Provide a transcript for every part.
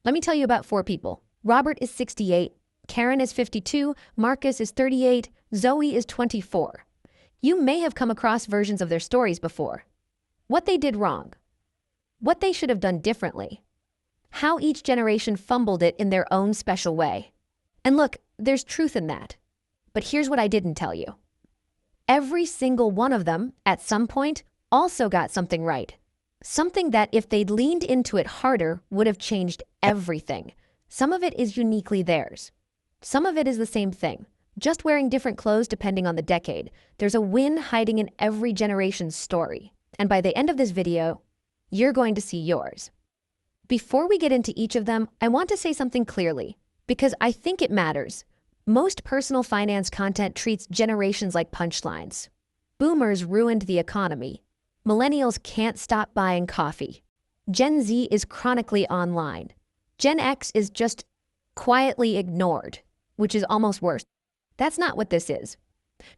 Let me tell you about four people. Robert is 68, Karen is 52, Marcus is 38, Zoe is 24. You may have come across versions of their stories before. What they did wrong, what they should have done differently, how each generation fumbled it in their own special way. And look, there's truth in that. But here's what I didn't tell you. Every single one of them, at some point, also got something right. Something that, if they'd leaned into it harder, would have changed everything. Some of it is uniquely theirs. Some of it is the same thing, just wearing different clothes depending on the decade. There's a win hiding in every generation's story. And by the end of this video, you're going to see yours. Before we get into each of them, I want to say something clearly, because I think it matters. Most personal finance content treats generations like punchlines. Boomers ruined the economy. Millennials can't stop buying coffee. Gen Z is chronically online. Gen X is just quietly ignored, which is almost worse. That's not what this is.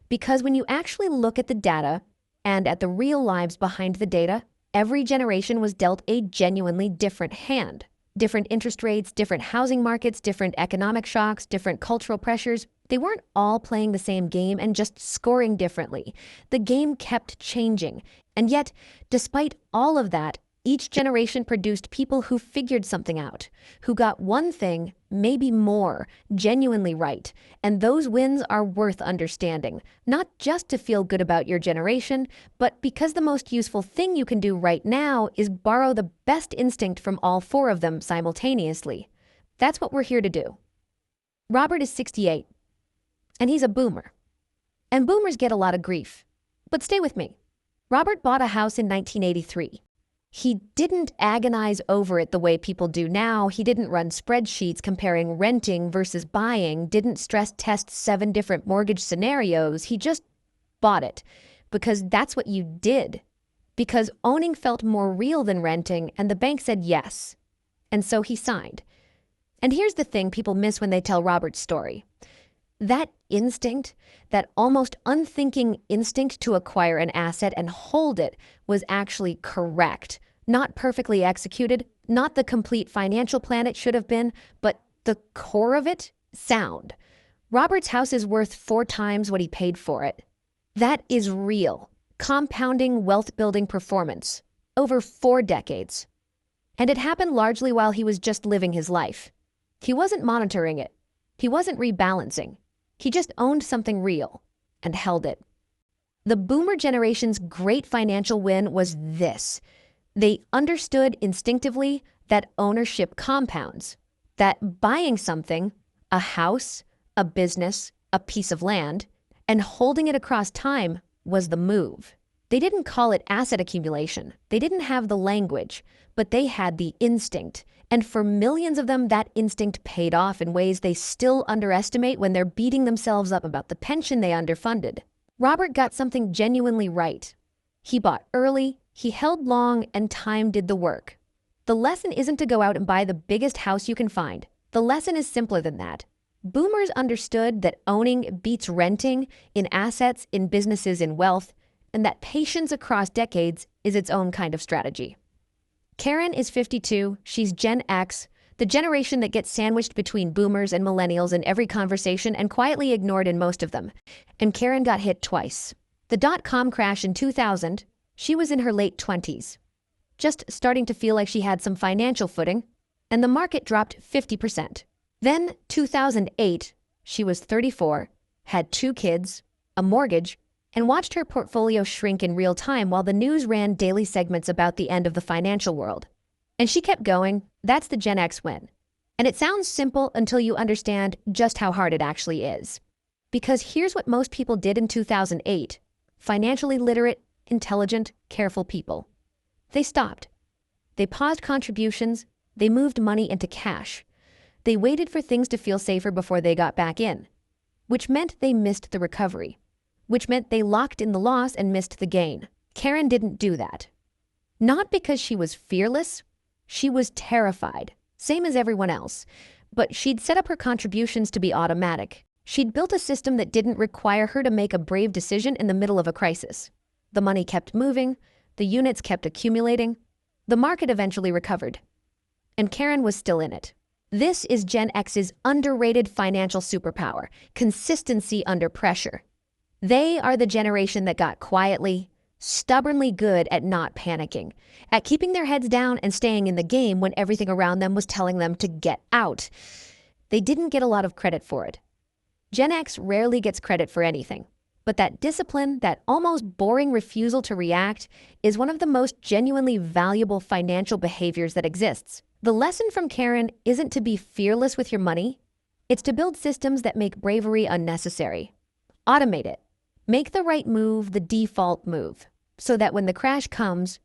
Because when you actually look at the data and at the real lives behind the data, every generation was dealt a genuinely different hand. Different interest rates, different housing markets, different economic shocks, different cultural pressures. They weren't all playing the same game and just scoring differently. The game kept changing. And yet, despite all of that, each generation produced people who figured something out, who got one thing, maybe more, genuinely right. And those wins are worth understanding, not just to feel good about your generation, but because the most useful thing you can do right now is borrow the best instinct from all four of them simultaneously. That's what we're here to do. Robert is 68, and he's a boomer. And boomers get a lot of grief. But stay with me. Robert bought a house in 1983. He didn't agonize over it the way people do now. He didn't run spreadsheets comparing renting versus buying, didn't stress test 7 different mortgage scenarios. He just bought it because that's what you did. Because owning felt more real than renting, and the bank said yes. And so he signed. And here's the thing people miss when they tell Robert's story. That instinct, that almost unthinking instinct to acquire an asset and hold it, was actually correct. Not perfectly executed, not the complete financial plan it should have been, but the core of it, sound. Robert's house is worth 4 times what he paid for it. That is real, compounding wealth-building performance over 4 decades. And it happened largely while he was just living his life. He wasn't monitoring it. He wasn't rebalancing. He just owned something real and held it. The boomer generation's great financial win was this. They understood instinctively that ownership compounds, that buying something, a house, a business, a piece of land, and holding it across time was the move. They didn't call it asset accumulation. They didn't have the language, but they had the instinct. And for millions of them, that instinct paid off in ways they still underestimate when they're beating themselves up about the pension they underfunded. Robert got something genuinely right. He bought early, he held long, and time did the work. The lesson isn't to go out and buy the biggest house you can find. The lesson is simpler than that. Boomers understood that owning beats renting in assets, in businesses, in wealth, and that patience across decades is its own kind of strategy. Karen is 52, she's Gen X, the generation that gets sandwiched between boomers and millennials in every conversation and quietly ignored in most of them. And Karen got hit twice. The dot-com crash in 2000, she was in her late 20s, just starting to feel like she had some financial footing, and the market dropped 50%. Then 2008, she was 34, had 2 kids, a mortgage, and watched her portfolio shrink in real time while the news ran daily segments about the end of the financial world. And she kept going. That's the Gen X win. And it sounds simple until you understand just how hard it actually is. Because here's what most people did in 2008. Financially literate, intelligent, careful people. They stopped. They paused contributions. They moved money into cash. They waited for things to feel safer before they got back in, which meant they missed the recovery, which meant they locked in the loss and missed the gain. Karen didn't do that. Not because she was fearless. She was terrified, same as everyone else. But she'd set up her contributions to be automatic. She'd built a system that didn't require her to make a brave decision in the middle of a crisis. The money kept moving. The units kept accumulating. The market eventually recovered. and Karen was still in it. This is Gen X's underrated financial superpower, consistency under pressure. They are the generation that got quietly, stubbornly good at not panicking, at keeping their heads down and staying in the game when everything around them was telling them to get out. They didn't get a lot of credit for it. Gen X rarely gets credit for anything, but that discipline, that almost boring refusal to react, is one of the most genuinely valuable financial behaviors that exists. The lesson from Karen isn't to be fearless with your money. It's to build systems that make bravery unnecessary. Automate it. Make the right move the default move, so that when the crash comes,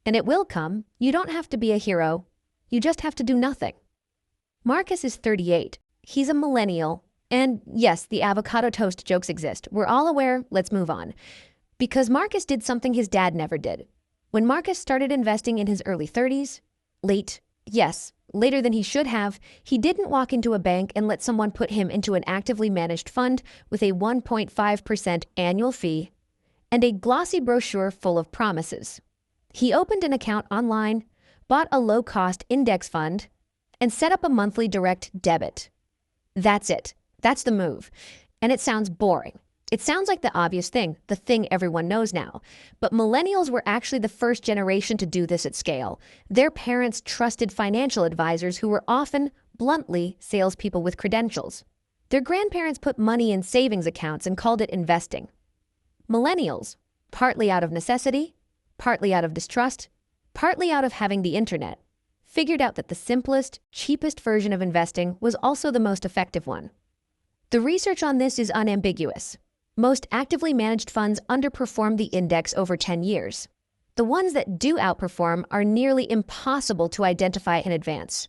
and it will come, you don't have to be a hero. You just have to do nothing. Marcus is 38. He's a millennial. And yes, the avocado toast jokes exist. We're all aware, let's move on. Because Marcus did something his dad never did. When Marcus started investing in his early 30s, later than he should have, he didn't walk into a bank and let someone put him into an actively managed fund with a 1.5% annual fee and a glossy brochure full of promises. He opened an account online, bought a low-cost index fund, and set up a monthly direct debit. That's it. That's the move. And it sounds boring. It sounds like the obvious thing, the thing everyone knows now. But millennials were actually the first generation to do this at scale. Their parents trusted financial advisors who were often, bluntly, salespeople with credentials. Their grandparents put money in savings accounts and called it investing. Millennials, partly out of necessity, partly out of distrust, partly out of having the internet, figured out that the simplest, cheapest version of investing was also the most effective one. The research on this is unambiguous. Most actively managed funds underperform the index over 10 years. The ones that do outperform are nearly impossible to identify in advance.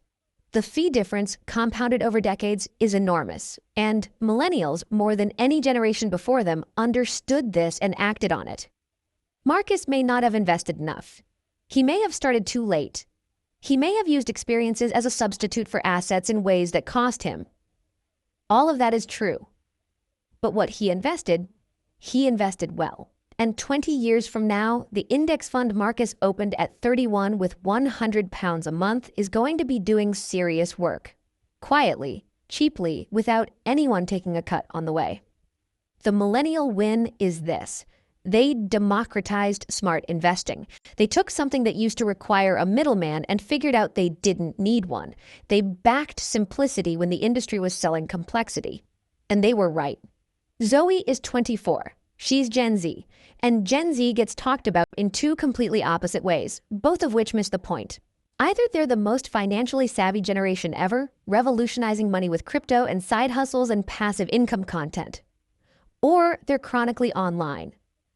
The fee difference, compounded over decades, is enormous, and millennials, more than any generation before them, understood this and acted on it. Marcus may not have invested enough. He may have started too late. He may have used experiences as a substitute for assets in ways that cost him. All of that is true. But what he invested well. And 20 years from now, the index fund Marcus opened at 31 with £100 a month is going to be doing serious work. Quietly, cheaply, without anyone taking a cut on the way. The millennial win is this. They democratized smart investing. They took something that used to require a middleman and figured out they didn't need one. They backed simplicity when the industry was selling complexity. And they were right. Zoe is 24. She's Gen Z. And Gen Z gets talked about in two completely opposite ways, both of which miss the point. Either they're the most financially savvy generation ever, revolutionizing money with crypto and side hustles and passive income content. Or they're chronically online,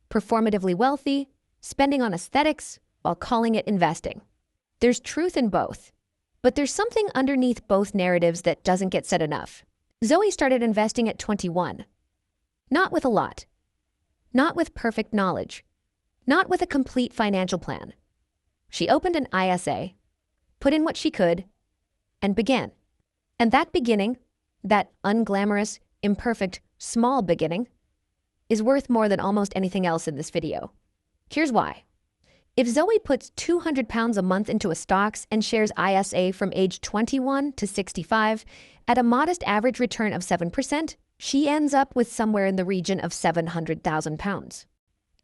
performatively wealthy, spending on aesthetics while calling it investing. There's truth in both. But there's something underneath both narratives that doesn't get said enough. Zoe started investing at 21. Not with a lot. Not with perfect knowledge. Not with a complete financial plan. She opened an ISA, put in what she could, and began. And that beginning, that unglamorous, imperfect, small beginning, is worth more than almost anything else in this video. Here's why. If Zoe puts £200 a month into a stocks and shares ISA from age 21 to 65 at a modest average return of 7%, she ends up with somewhere in the region of £700,000.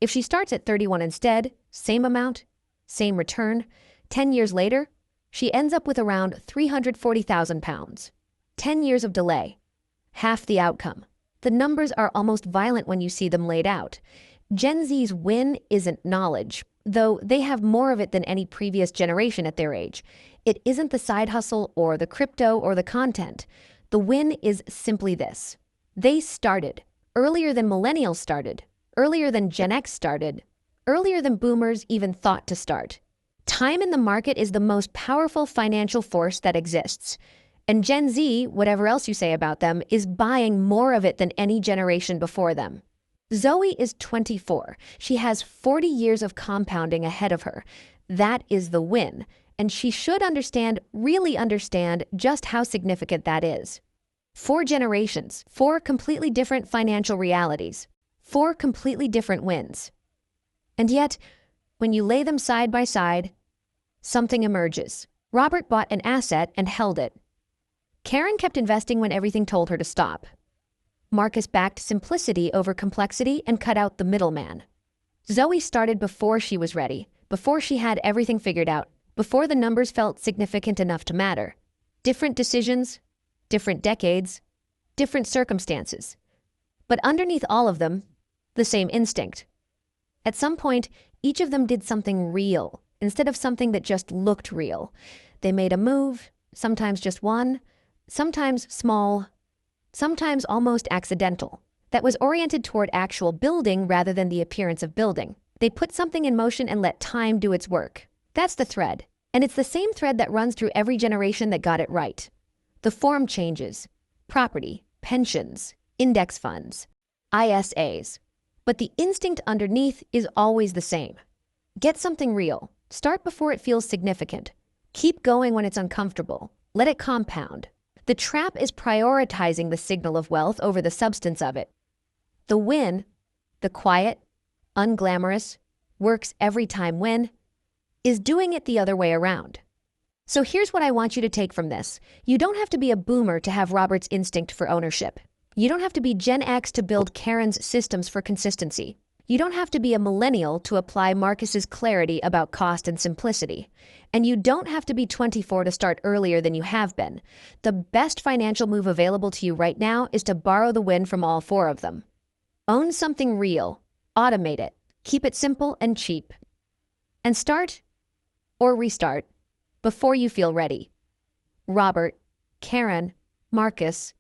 If she starts at 31 instead, same amount, same return, 10 years later, she ends up with around £340,000. 10 years of delay. Half the outcome. The numbers are almost violent when you see them laid out. Gen Z's win isn't knowledge, though they have more of it than any previous generation at their age. It isn't the side hustle or the crypto or the content. The win is simply this. They started earlier than millennials started, earlier than Gen X started, earlier than boomers even thought to start. Time in the market is the most powerful financial force that exists. And Gen Z, whatever else you say about them, is buying more of it than any generation before them. Zoe is 24. She has 40 years of compounding ahead of her. That is the win. And she should understand, really understand, just how significant that is. 4 generations, 4 completely different financial realities, 4 completely different wins. And yet, when you lay them side by side, something emerges. Robert bought an asset and held it. Karen kept investing when everything told her to stop. Marcus backed simplicity over complexity and cut out the middleman. Zoe started before she was ready, before she had everything figured out, before the numbers felt significant enough to matter. Different decisions, different decades, different circumstances. But underneath all of them, the same instinct. At some point, each of them did something real, instead of something that just looked real. They made a move, sometimes just one, sometimes small, sometimes almost accidental, that was oriented toward actual building rather than the appearance of building. They put something in motion and let time do its work. That's the thread. And it's the same thread that runs through every generation that got it right. The form changes: property, pensions, index funds, ISAs. But the instinct underneath is always the same. Get something real. Start before it feels significant. Keep going when it's uncomfortable. Let it compound. The trap is prioritizing the signal of wealth over the substance of it. The win, the quiet, unglamorous, works every time win, is doing it the other way around. So here's what I want you to take from this. You don't have to be a boomer to have Robert's instinct for ownership. You don't have to be Gen X to build Karen's systems for consistency. You don't have to be a millennial to apply Marcus's clarity about cost and simplicity. And you don't have to be 24 to start earlier than you have been. The best financial move available to you right now is to borrow the win from all four of them. Own something real. Automate it. Keep it simple and cheap. And start or restart before you feel ready. Robert, Karen, Marcus,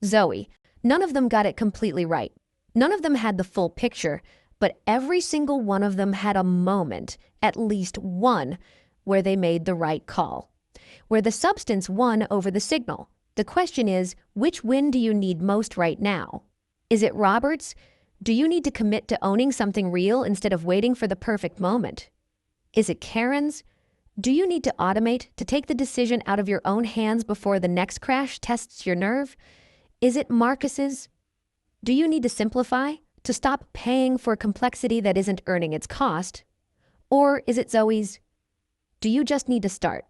Zoe. None of them got it completely right. None of them had the full picture, but every single one of them had a moment, at least one, where they made the right call, where the substance won over the signal. The question is, which win do you need most right now? Is it Robert's? Do you need to commit to owning something real instead of waiting for the perfect moment? Is it Karen's? Do you need to automate, to take the decision out of your own hands before the next crash tests your nerve? Is it Marcus's? Do you need to simplify, to stop paying for complexity that isn't earning its cost? Or is it Zoe's? Do you just need to start?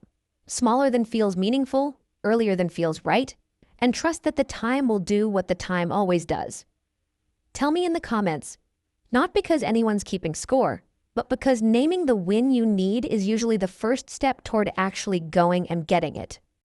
Smaller than feels meaningful, earlier than feels right, and trust that the time will do what the time always does. Tell me in the comments, not because anyone's keeping score, but because naming the win you need is usually the first step toward actually going and getting it.